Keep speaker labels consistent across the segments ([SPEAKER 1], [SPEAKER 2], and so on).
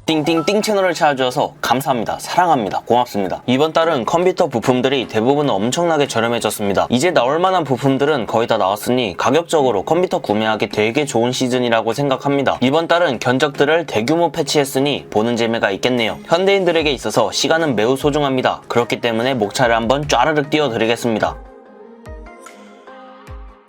[SPEAKER 1] 띵띵띵 채널을 찾아주셔서 감사합니다. 사랑합니다. 고맙습니다. 이번 달은 컴퓨터 부품들이 대부분 엄청나게 저렴해졌습니다. 이제 나올만한 부품들은 거의 다 나왔으니 가격적으로 컴퓨터 구매하기 되게 좋은 시즌이라고 생각합니다. 이번 달은 견적들을 대규모 패치했으니 보는 재미가 있겠네요. 현대인들에게 있어서 시간은 매우 소중합니다. 그렇기 때문에 목차를 한번 쫘르륵 띄워드리겠습니다.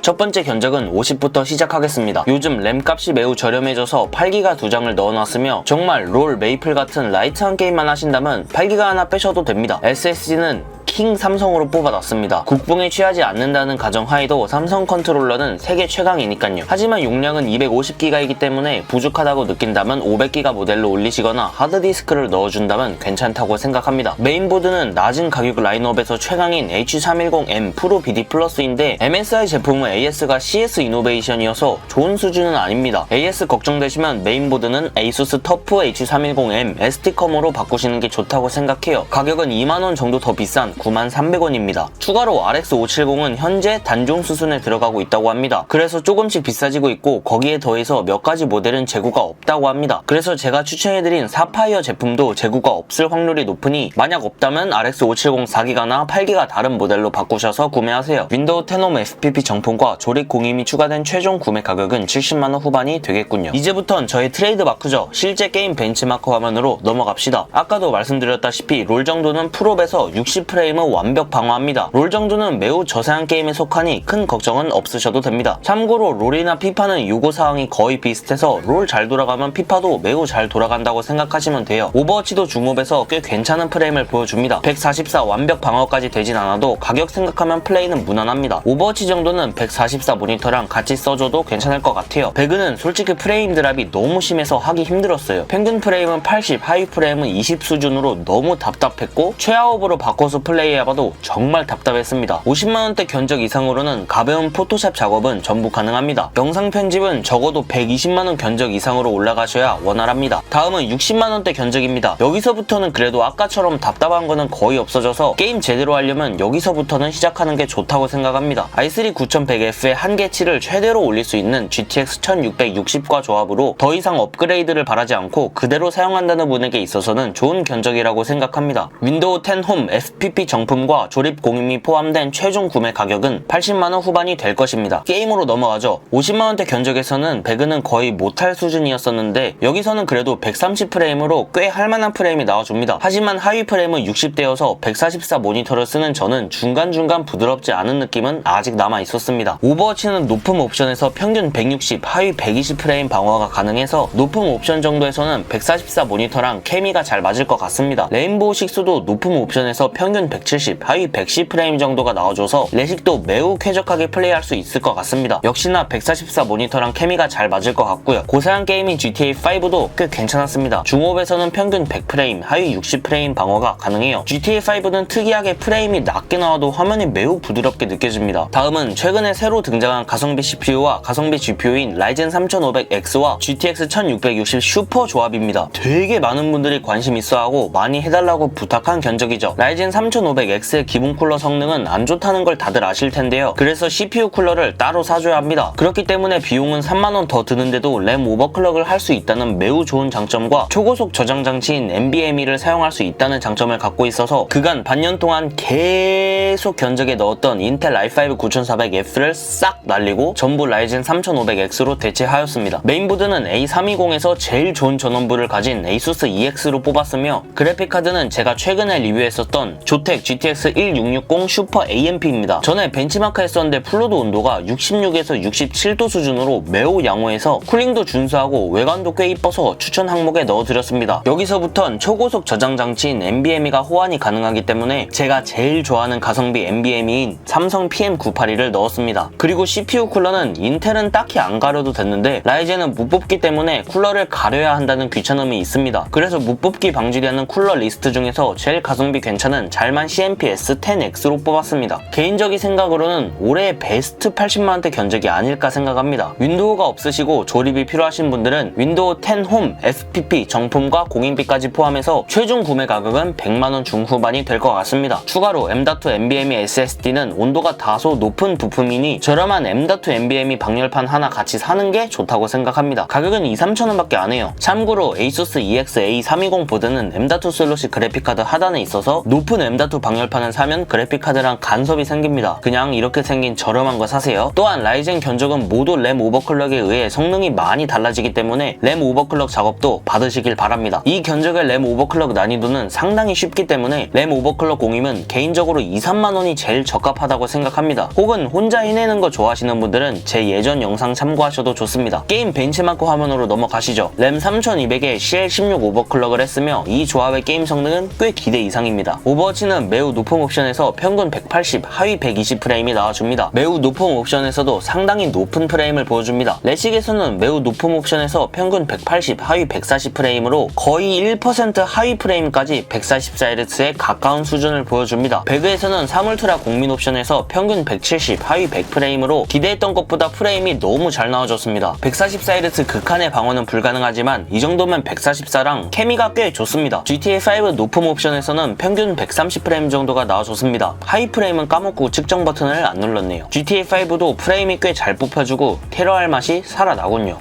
[SPEAKER 1] 첫 번째 견적은 50부터 시작하겠습니다. 요즘 램 값이 매우 저렴해져서 8기가 2장을 넣어놨으며 정말 롤, 메이플 같은 라이트한 게임만 하신다면 8기가 하나 빼셔도 됩니다. SSD는 킹 삼성으로 뽑아놨습니다. 국뽕에 취하지 않는다는 가정하에도 삼성 컨트롤러는 세계 최강이니까요. 하지만 용량은 250기가이기 때문에 부족하다고 느낀다면 500기가 모델로 올리시거나 하드디스크를 넣어준다면 괜찮다고 생각합니다. 메인보드는 낮은 가격 라인업에서 최강인 H310M 프로 BD 플러스인데 MSI 제품은 AS가 CS 이노베이션이어서 좋은 수준은 아닙니다. AS 걱정되시면 메인보드는 ASUS 터프 H310M ST컴으로 바꾸시는 게 좋다고 생각해요. 가격은 2만원 정도 더 비싼 93,300원입니다. 추가로 RX 570은 현재 단종 수순에 들어가고 있다고 합니다. 그래서 조금씩 비싸지고 있고 거기에 더해서 몇 가지 모델은 재고가 없다고 합니다. 그래서 제가 추천해드린 사파이어 제품도 재고가 없을 확률이 높으니 만약 없다면 RX 570 4기가나 8기가 다른 모델로 바꾸셔서 구매하세요. 윈도우 10홈 FPP 정품과 조립 공임이 추가된 최종 구매 가격은 70만원 후반이 되겠군요. 이제부턴 저의 트레이드 마크죠. 실제 게임 벤치마크 화면으로 넘어갑시다. 아까도 말씀드렸다시피 롤 정도는 풀업에서 60프레임은 완벽 방어합니다. 롤 정도는 매우 저세한 게임에 속하니 큰 걱정은 없으셔도 됩니다. 참고로 롤이나 피파는 요구사항이 거의 비슷해서 롤 잘 돌아가면 피파도 매우 잘 돌아간다고 생각하시면 돼요. 오버워치도 중업에서 꽤 괜찮은 프레임을 보여줍니다. 144 완벽 방어까지 되진 않아도 가격 생각하면 플레이는 무난합니다. 오버워치 정도는 144 모니터랑 같이 써줘도 괜찮을 것 같아요. 배그는 솔직히 프레임 드랍이 너무 심해서 하기 힘들었어요. 평균 프레임은 80, 하위 프레임은 20 수준으로 너무 답답했고 최하업으로 바꿔서 플레이해봐도 정말 답답했습니다. 50만원대 견적 이상으로는 가벼운 포토샵 작업은 전부 가능합니다. 영상 편집은 적어도 120만원 견적 이상으로 올라가셔야 원활합니다. 다음은 60만원대 견적입니다. 여기서부터는 그래도 아까처럼 답답한 거는 거의 없어져서 게임 제대로 하려면 여기서부터는 시작하는 게 좋다고 생각합니다. i3 9100F의 한계치를 최대로 올릴 수 있는 GTX 1660과 조합으로 더 이상 업그레이드를 바라지 않고 그대로 사용한다는 분에게 있어서는 좋은 견적이라고 생각합니다. 윈도우 10 홈 FPP 정품과 조립 공임이 포함된 최종 구매 가격은 80만원 후반이 될 것입니다. 게임으로 넘어가죠. 50만원대 견적에서는 배그는 거의 못할 수준이었었는데 여기서는 그래도 130프레임으로 꽤 할만한 프레임이 나와줍니다. 하지만 하위 프레임은 60대여서 144 모니터를 쓰는 저는 중간중간 부드럽지 않은 느낌은 아직 남아있었습니다. 오버워치는 높음 옵션에서 평균 160, 하위 120프레임 방어가 가능해서 높음 옵션 정도에서는 144 모니터랑 케미가 잘 맞을 것 같습니다. 레인보우 식스도 높음 옵션에서 평균 170, 하위 110프레임 정도가 나와줘서 레식도 매우 쾌적하게 플레이할 수 있을 것 같습니다. 역시나 144 모니터랑 케미가 잘 맞을 것 같고요. 고사양 게임인 GTA5도 꽤 괜찮았습니다. 중업에서는 평균 100프레임, 하위 60프레임 방어가 가능해요. GTA5는 특이하게 프레임이 낮게 나와도 화면이 매우 부드럽게 느껴집니다. 다음은 최근에 새로 등장한 가성비 CPU와 가성비 GPU인 라이젠 3500X와 GTX 1660 슈퍼 조합입니다. 되게 많은 분들이 관심 있어하고 많이 해달라고 부탁한 견적이죠. 라이젠 3500X의 기본 쿨러 성능은 안 좋다는 걸 다들 아실 텐데요. 그래서 CPU 쿨러를 따로 사줘야 합니다. 그렇기 때문에 비용은 3만원 더 드는데도 램 오버클럭을 할 수 있다는 매우 좋은 장점과 초고속 저장 장치인 NVMe를 사용할 수 있다는 장점을 갖고 있어서 그간 반년 동안 계속 견적에 넣었던 인텔 i5 9400F를 싹 날리고 전부 라이젠 3500X로 대체하였습니다. 메인보드는 A320에서 제일 좋은 전원부를 가진 ASUS EX로 뽑았으며 그래픽카드는 제가 최근에 리뷰했었던 조텍 GTX 1660 슈퍼 AMP입니다. 전에 벤치마크 했었는데 플루드 온도가 66에서 67도 수준으로 매우 양호해서 쿨링도 준수하고 외관도 꽤 이뻐서 추천 항목에 넣어드렸습니다. 여기서부턴 초고속 저장 장치인 NVMe가 호환이 가능하기 때문에 제가 제일 좋아하는 가성비 NVMe인 삼성 PM982를 넣었습니다. 그리고 CPU 쿨러는 인텔은 딱히 안 가려도 됐는데 라이젠은 못 뽑기 때문에 쿨러를 가려야 한다는 귀찮음이 있습니다. 그래서 못 뽑기 방지되는 쿨러 리스트 중에서 제일 가성비 괜찮은 잘만 CMP S10X로 뽑았습니다. 개인적인 생각으로는 올해의 베스트 80만원대 견적이 아닐까 생각합니다. 윈도우가 없으시고 조립이 필요하신 분들은 윈도우 10 홈 FPP 정품과 공인비까지 포함해서 최종 구매 가격은 100만원 중후반이 될 것 같습니다. 추가로 M.2 NVMe SSD는 온도가 다소 높은 부품이니 게임이니 저렴한 M.2 NVMe 방열판 하나 같이 사는 게 좋다고 생각합니다. 가격은 2~3천원밖에 안 해요. 참고로 ASUS EX-A320 보드는 M.2 슬롯이 그래픽카드 하단에 있어서 높은 M.2 방열판을 사면 그래픽카드랑 간섭이 생깁니다. 그냥 이렇게 생긴 저렴한 거 사세요. 또한 라이젠 견적은 모두 램 오버클럭에 의해 성능이 많이 달라지기 때문에 램 오버클럭 작업도 받으시길 바랍니다. 이 견적의 램 오버클럭 난이도는 상당히 쉽기 때문에 램 오버클럭 공임은 개인적으로 2~3만원이 제일 적합하다고 생각합니다. 혹은 혼자 해내는 거 좋아하시는 분들은 제 예전 영상 참고하셔도 좋습니다. 게임 벤치마크 화면으로 넘어가시죠. 램 3200에 CL16 오버클럭을 했으며 이 조합의 게임 성능은 꽤 기대 이상입니다. 오버워치는 매우 높은 옵션에서 평균 180, 하위 120 프레임이 나와줍니다. 매우 높은 옵션에서도 상당히 높은 프레임을 보여줍니다. 레식에서는 매우 높은 옵션에서 평균 180, 하위 140 프레임으로 거의 1% 하위 프레임까지 144Hz에 가까운 수준을 보여줍니다. 배그에서는 사물트라 공민 옵션에서 평균 170, 하위 100 프레임으로 기대했던 것보다 프레임이 너무 잘 나와줬습니다. 144Hz 극한의 방어는 불가능하지만 이 정도면 144랑 케미가 꽤 좋습니다. GTA5 높음 옵션에서는 평균 130 프레임 정도가 나와줬습니다. 하이 프레임은 까먹고 측정 버튼을 안 눌렀네요. GTA5도 프레임이 꽤 잘 뽑혀주고 테러할 맛이 살아나군요.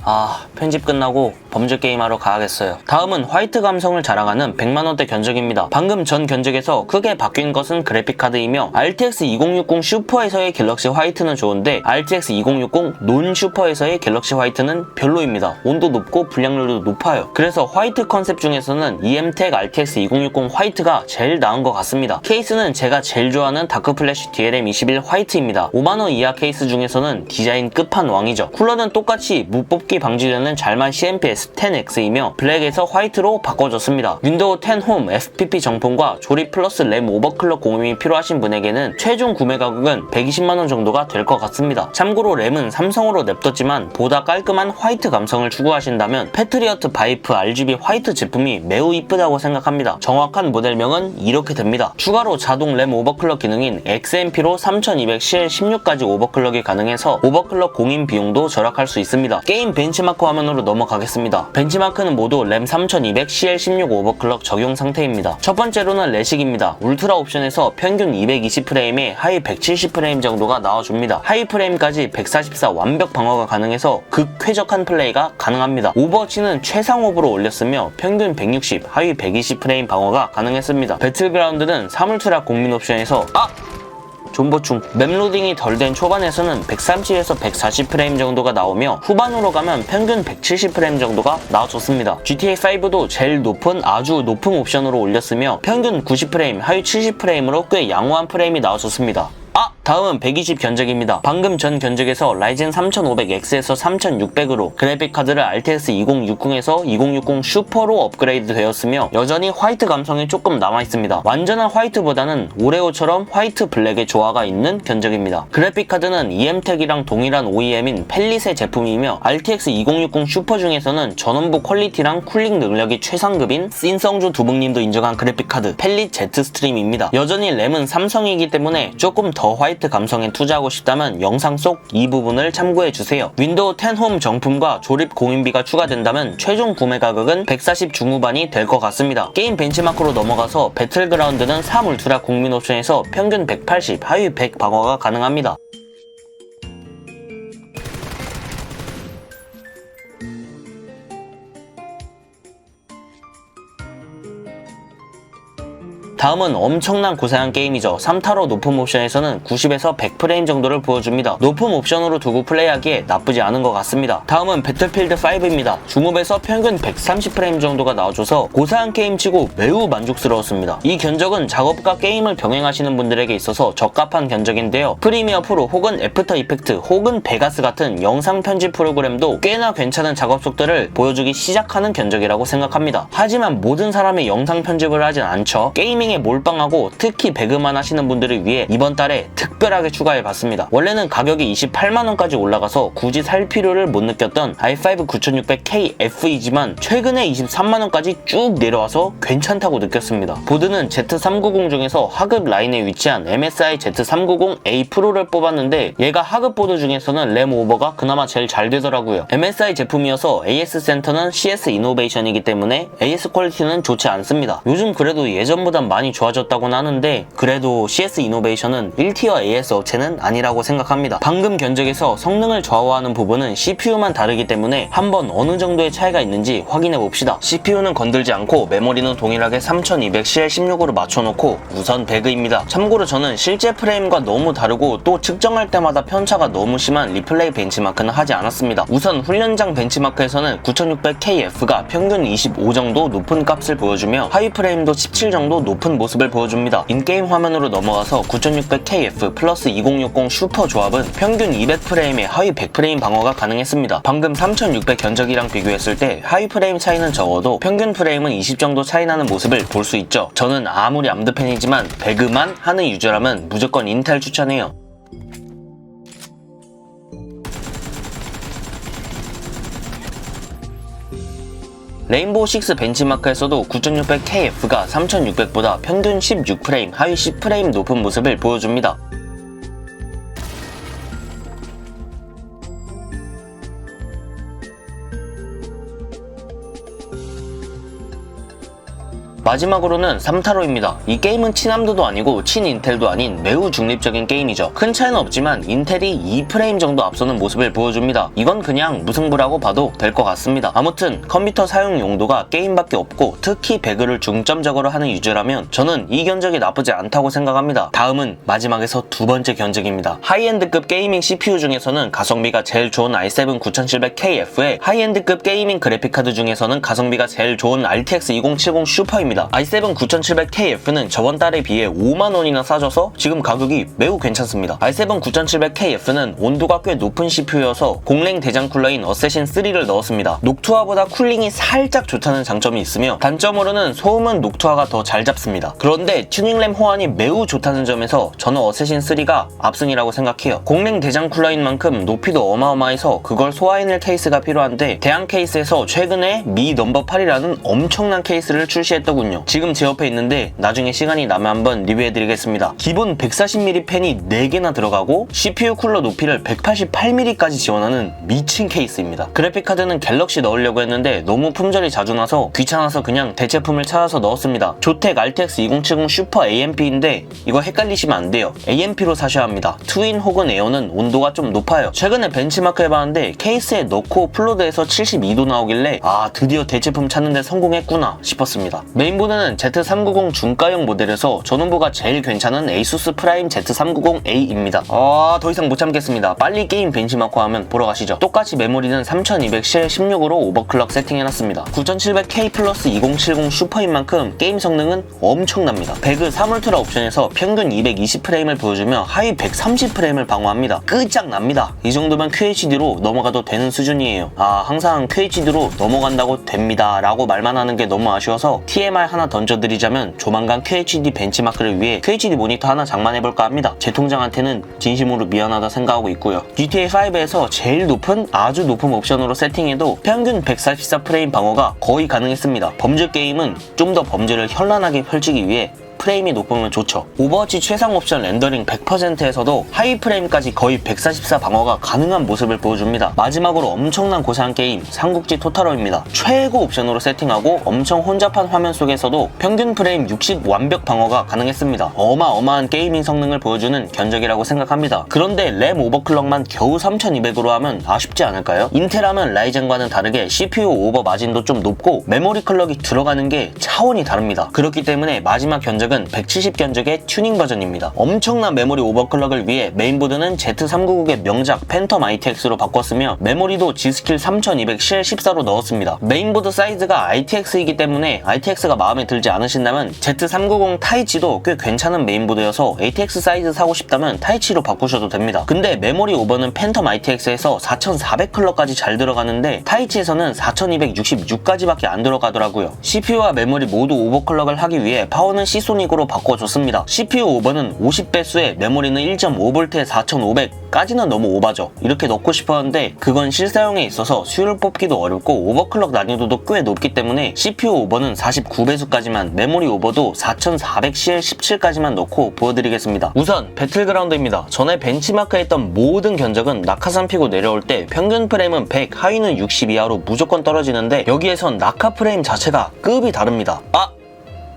[SPEAKER 1] 편집 끝나고 범죄 게임하러 가야겠어요. 다음은 화이트 감성을 자랑하는 100만원대 견적입니다. 방금 전 견적에서 크게 바뀐 것은 그래픽카드이며 RTX 2060 슈퍼에서의 갤럭시 화이트는 좋은데 RTX 2060 논 슈퍼에서의 갤럭시 화이트는 별로입니다. 온도 높고 불량률도 높아요. 그래서 화이트 컨셉 중에서는 EMTEC RTX 2060 화이트가 제일 나은 것 같습니다. 케이스는 제가 제일 좋아하는 다크플래시 DLM21 화이트입니다. 5만원 이하 케이스 중에서는 디자인 끝판왕이죠. 쿨러는 똑같이 무뽑기 방지되는 잘만 CMP S10X이며 블랙에서 화이트로 바꿔줬습니다. 윈도우 10 홈 FPP 정품과 조립 플러스 램 오버클럭 공임이 필요하신 분에게는 최종 구매 가격은 120만원 정도가 될 것 같습니다. 참고로 램은 삼성으로 냅뒀지만 보다 깔끔한 화이트 감성을 추구하신다면 패트리어트 바이프 RGB 화이트 제품이 매우 이쁘다고 생각합니다. 정확한 모델명은 이렇게 됩니다. 추가로 자동 램 오버클럭 기능인 XMP로 3200CL16까지 오버클럭이 가능해서 오버클럭 공임 비용도 절약할 수 있습니다. 게임 벤치마크 화면으로 넘어가겠습니다. 벤치마크는 모두 램 3200 CL16 오버클럭 적용 상태입니다. 첫 번째로는 레식입니다. 울트라 옵션에서 평균 220프레임에 하이 170프레임 정도가 나와줍니다. 하이 프레임까지 144 완벽 방어가 가능해서 극쾌적한 플레이가 가능합니다. 오버워치는 최상업으로 올렸으며 평균 160, 하위 120프레임 방어가 가능했습니다. 배틀그라운드는 사물트라 공민 옵션에서 존버충 맵로딩이 덜 된 초반에서는 130에서 140프레임 정도가 나오며 후반으로 가면 평균 170프레임 정도가 나와줬습니다. GTA5도 제일 높은 아주 높은 옵션으로 올렸으며 평균 90프레임, 하위 70프레임으로 꽤 양호한 프레임이 나와줬습니다. 다음은 120 견적입니다. 방금 전 견적에서 라이젠 3500X에서 3600으로 그래픽카드를 RTX 2060에서 2060 슈퍼로 업그레이드 되었으며 여전히 화이트 감성이 조금 남아있습니다. 완전한 화이트보다는 오레오처럼 화이트 블랙의 조화가 있는 견적입니다. 그래픽카드는 EMTEC이랑 동일한 OEM인 펠릿의 제품이며 RTX 2060 슈퍼 중에서는 전원부 퀄리티랑 쿨링 능력이 최상급인 씬성주 두목님도 인정한 그래픽카드 펠릿 제트스트림입니다. 여전히 램은 삼성이기 때문에 조금 더 화이트 감성에 투자하고 싶다면 영상 속 이 부분을 참고해주세요. 윈도우 10 홈 정품과 조립 공인비가 추가된다면 최종 구매 가격은 140 중후반이 될 것 같습니다. 게임 벤치마크로 넘어가서 배틀그라운드는 3 울트라 국민 옵션에서 평균 180, 하위 100 방어가 가능합니다. 다음은 엄청난 고사양 게임이죠. 3타로 높은 옵션에서는 90에서 100프레임 정도를 보여줍니다. 높은 옵션으로 두고 플레이하기에 나쁘지 않은 것 같습니다. 다음은 배틀필드 5입니다. 중업에서 평균 130프레임 정도가 나와줘서 고사양 게임치고 매우 만족스러웠습니다. 이 견적은 작업과 게임을 병행하시는 분들에게 있어서 적합한 견적인데요. 프리미어 프로 혹은 애프터 이펙트 혹은 베가스 같은 영상 편집 프로그램도 꽤나 괜찮은 작업 속도를 보여주기 시작하는 견적이라고 생각합니다. 하지만 모든 사람이 영상 편집을 하진 않죠. 게이밍에 몰빵하고 특히 배그만 하시는 분들을 위해 이번 달에 특별하게 추가해봤습니다. 원래는 가격이 28만원까지 올라가서 굳이 살 필요를 못 느꼈던 i5 9600K FE지만 최근에 23만원까지 쭉 내려와서 괜찮다고 느꼈습니다. 보드는 Z390 중에서 하급 라인에 위치한 MSI Z390A 프로를 뽑았는데 얘가 하급 보드 중에서는 램 오버가 그나마 제일 잘 되더라고요. MSI 제품이어서 AS 센터는 CS 이노베이션이기 때문에 AS 퀄리티는 좋지 않습니다. 요즘 그래도 예전보단 많이 많이 좋아졌다고는 하는데 그래도 CS 이노베이션은 1티어 AS 업체는 아니라고 생각합니다. 방금 견적에서 성능을 좌우하는 부분은 CPU만 다르기 때문에 한번 어느 정도의 차이가 있는지 확인해 봅시다. CPU는 건들지 않고 메모리는 동일하게 3200CL16으로 맞춰놓고 우선 배그입니다. 참고로 저는 실제 프레임과 너무 다르고 또 측정할 때마다 편차가 너무 심한 리플레이 벤치마크는 하지 않았습니다. 우선 훈련장 벤치마크에서는 9600KF가 평균 25 정도 높은 값을 보여주며 하위 프레임도 17 정도 높은 모습을 보여줍니다. 인게임 화면으로 넘어가서 9600KF 플러스 2060 슈퍼 조합은 평균 200프레임에 하위 100프레임 방어가 가능했습니다. 방금 3600 견적이랑 비교했을 때 하위 프레임 차이는 적어도 평균 프레임은 20 정도 차이 나는 모습을 볼 수 있죠. 저는 아무리 암드 팬이지만 배그만 하는 유저라면 무조건 인텔 추천해요. 레인보우 6 벤치마크에서도 9600KF가 3600보다 평균 16프레임, 하위 10프레임 높은 모습을 보여줍니다. 마지막으로는 3타로입니다. 이 게임은 친암드도 아니고 친인텔도 아닌 매우 중립적인 게임이죠. 큰 차이는 없지만 인텔이 2프레임 정도 앞서는 모습을 보여줍니다. 이건 그냥 무승부라고 봐도 될 것 같습니다. 아무튼 컴퓨터 사용 용도가 게임밖에 없고 특히 배그를 중점적으로 하는 유저라면 저는 이 견적이 나쁘지 않다고 생각합니다. 다음은 마지막에서 두 번째 견적입니다. 하이엔드급 게이밍 CPU 중에서는 가성비가 제일 좋은 i7 9700KF에 하이엔드급 게이밍 그래픽카드 중에서는 가성비가 제일 좋은 RTX 2070 슈퍼입니다. i7 9700KF는 저번 달에 비해 5만원이나 싸져서 지금 가격이 매우 괜찮습니다. i7 9700KF는 온도가 꽤 높은 CPU여서 공랭 대장 쿨러인 어쌔신 3를 넣었습니다. 녹투아보다 쿨링이 살짝 좋다는 장점이 있으며 단점으로는 소음은 녹투아가 더 잘 잡습니다. 그런데 튜닝램 호환이 매우 좋다는 점에서 저는 어쌔신 3가 압승이라고 생각해요. 공랭 대장 쿨러인 만큼 높이도 어마어마해서 그걸 소화해낼 케이스가 필요한데 대항 케이스에서 최근에 미 넘버 8이라는 엄청난 케이스를 출시했더군요. 지금 제 옆에 있는데 나중에 시간이 나면 한번 리뷰해드리겠습니다. 기본 140mm 팬이 4개나 들어가고 CPU 쿨러 높이를 188mm까지 지원하는 미친 케이스입니다. 그래픽카드는 갤럭시 넣으려고 했는데 너무 품절이 자주 나서 귀찮아서 그냥 대체품을 찾아서 넣었습니다. 조텍 RTX 2070 슈퍼 AMP인데 이거 헷갈리시면 안 돼요. AMP로 사셔야 합니다. 트윈 혹은 에어는 온도가 좀 높아요. 최근에 벤치마크 해봤는데 케이스에 넣고 플로드에서 72도 나오길래 아 드디어 대체품 찾는데 성공했구나 싶었습니다. 메인보드는 Z390 중가형 모델에서 전원부가 제일 괜찮은 ASUS 프라임 Z390A입니다. 더 이상 못 참겠습니다. 빨리 게임 벤치마크 하면 보러 가시죠. 똑같이 메모리는 3200CL16으로 오버클럭 세팅해놨습니다. 9700K 플러스 2070 슈퍼인 만큼 게임 성능은 엄청납니다. 배그 3울트라 옵션에서 평균 220프레임을 보여주며 하위 130프레임을 방어합니다. 끝장납니다. 이 정도면 QHD로 넘어가도 되는 수준이에요. 항상 QHD로 넘어간다고 됩니다 라고 말만 하는 게 너무 아쉬워서 TMI 하나 던져드리자면 조만간 QHD 벤치마크를 위해 QHD 모니터 하나 장만해볼까 합니다. 제 통장한테는 진심으로 미안하다 생각하고 있고요. GTA5에서 제일 높은 아주 높은 옵션으로 세팅해도 평균 144프레임 방어가 거의 가능했습니다. 범죄 게임은 좀 더 범죄를 현란하게 펼치기 위해 프레임이 높으면 좋죠. 오버워치 최상 옵션 렌더링 100%에서도 하이 프레임까지 거의 144 방어가 가능한 모습을 보여줍니다. 마지막으로 엄청난 고사양 게임 삼국지 토탈워입니다. 최고 옵션으로 세팅하고 엄청 혼잡한 화면 속에서도 평균 프레임 60 완벽 방어가 가능했습니다. 어마어마한 게이밍 성능을 보여주는 견적이라고 생각합니다. 그런데 램 오버클럭만 겨우 3200으로 하면 아쉽지 않을까요? 인텔하면 라이젠과는 다르게 CPU 오버 마진도 좀 높고 메모리 클럭이 들어가는 게 차원이 다릅니다. 그렇기 때문에 마지막 견적은 170 견적의 튜닝 버전입니다. 엄청난 메모리 오버클럭을 위해 메인보드는 Z390의 명작 팬텀 ITX로 바꿨으며 메모리도 G스킬 3200CL14로 넣었습니다. 메인보드 사이즈가 ITX이기 때문에 ITX가 마음에 들지 않으신다면 Z390 타이치도 꽤 괜찮은 메인보드여서 ATX 사이즈 사고 싶다면 타이치로 바꾸셔도 됩니다. 근데 메모리 오버는 팬텀 ITX에서 4400 클럭까지 잘 들어가는데 타이치에서는 4266까지밖에 안 들어가더라고요. CPU와 메모리 모두 오버클럭을 하기 위해 파워는 시소닉으로 바꿔줬습니다. CPU 오버는 50배수에 메모리는 1.5V에 4500까지는 너무 오바죠. 이렇게 넣고 싶었는데 그건 실사용에 있어서 수율을 뽑기도 어렵고 오버클럭 난이도도 꽤 높기 때문에 CPU 오버는 49배수까지만 메모리 오버도 4400CL17까지만 넣고 보여드리겠습니다. 우선 배틀그라운드입니다. 전에 벤치마크 했던 모든 견적은 낙하산 피고 내려올 때 평균 프레임은 100, 하위는 60 이하로 무조건 떨어지는데 여기에선 낙하 프레임 자체가 급이 다릅니다.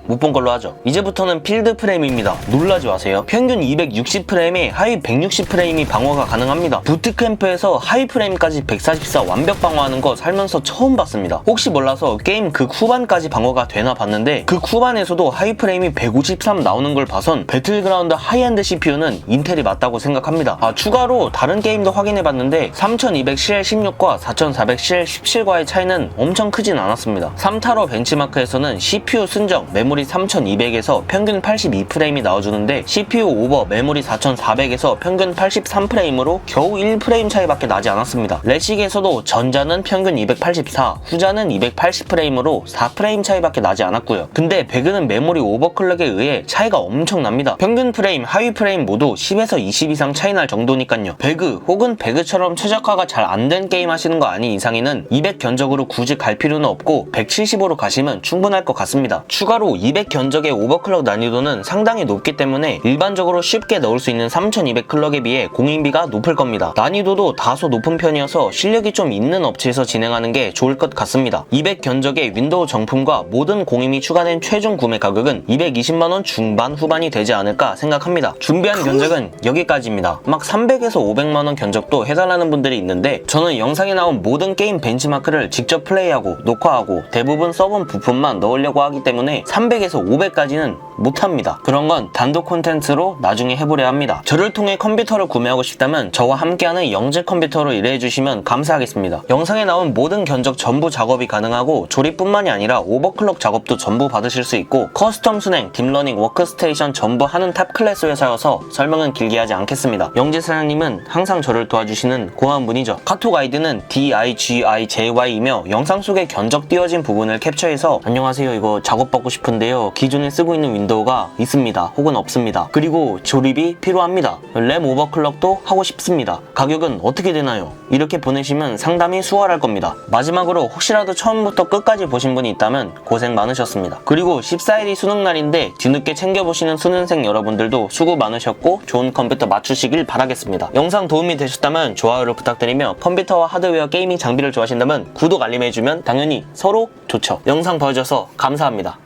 [SPEAKER 1] 못 본 걸로 하죠. 이제부터는 필드 프레임입니다. 놀라지 마세요. 평균 260프레임에 하위 160프레임이 방어가 가능합니다. 부트캠프에서 하위 프레임까지 144 완벽 방어하는 거 살면서 처음 봤습니다. 혹시 몰라서 게임 극 후반까지 방어가 되나 봤는데 극 후반에서도 하위 프레임이 153 나오는 걸 봐선 배틀그라운드 하이엔드 CPU는 인텔이 맞다고 생각합니다. 추가로 다른 게임도 확인해봤는데 3200CL16과 4400CL17과의 차이는 엄청 크진 않았습니다. 3타로 벤치마크에서는 CPU 순정 메모리 3200에서 평균 82프레임이 나와주는데 CPU 오버 메모리 4400에서 평균 83프레임으로 겨우 1프레임 차이밖에 나지 않았습니다. 레식에서도 전자는 평균 284, 후자는 280프레임으로 4프레임 차이밖에 나지 않았고요. 근데 배그는 메모리 오버클럭에 의해 차이가 엄청납니다. 평균 프레임, 하위 프레임 모두 10에서 20 이상 차이 날 정도니까요. 배그 혹은 배그처럼 최적화가 잘 안 된 게임 하시는 거 아닌 이상에는 200 견적으로 굳이 갈 필요는 없고 175로 가시면 충분할 것 같습니다. 추가로 200 견적의 오버클럭 난이도는 상당히 높기 때문에 일반적으로 쉽게 넣을 수 있는 3200 클럭에 비해 공인비가 높을 겁니다. 난이도도 다소 높은 편이어서 실력이 좀 있는 업체에서 진행하는 게 좋을 것 같습니다. 200 견적의 윈도우 정품과 모든 공임이 추가된 최종 구매 가격은 220만원 중반 후반이 되지 않을까 생각합니다. 준비한 견적은 여기까지입니다. 막 300에서 500만원 견적도 해달라는 분들이 있는데 저는 영상에 나온 모든 게임 벤치마크를 직접 플레이하고 녹화하고 대부분 써본 부품만 넣으려고 하기 때문에 300에서 500까지는 못합니다. 그런 건 단독 콘텐츠로 나중에 해보려 합니다. 저를 통해 컴퓨터를 구매하고 싶다면 저와 함께하는 영재 컴퓨터로 일해주시면 감사하겠습니다. 영상에 나온 모든 견적 전부 작업이 가능하고 조립뿐만이 아니라 오버클럭 작업도 전부 받으실 수 있고 커스텀 순행, 딥러닝, 워크스테이션 전부 하는 탑 클래스 회사여서 설명은 길게 하지 않겠습니다. 영재 사장님은 항상 저를 도와주시는 고마운 분이죠. 카톡 아이디는 DIGIJY이며 영상 속에 견적 띄워진 부분을 캡처해서 안녕하세요, 이거 작업받고 싶은데요, 기존에 쓰고 있는 윈도우가 있습니다 혹은 없습니다, 그리고 조립이 필요합니다, 램 오버클럭도 하고 싶습니다, 가격은 어떻게 되나요? 이렇게 보내시면 상담이 수월할 겁니다. 마지막으로 혹시라도 처음부터 끝까지 보신 분이 있다면 고생 많으셨습니다. 그리고 14일이 수능날인데 뒤늦게 챙겨보시는 수능생 여러분들도 수고 많으셨고 좋은 컴퓨터 맞추시길 바라겠습니다. 영상 도움이 되셨다면 좋아요를 부탁드리며 컴퓨터와 하드웨어 게이밍 장비를 좋아하신다면 구독 알림 해주면 당연히 서로 좋죠. 영상 봐주셔서 감사합니다.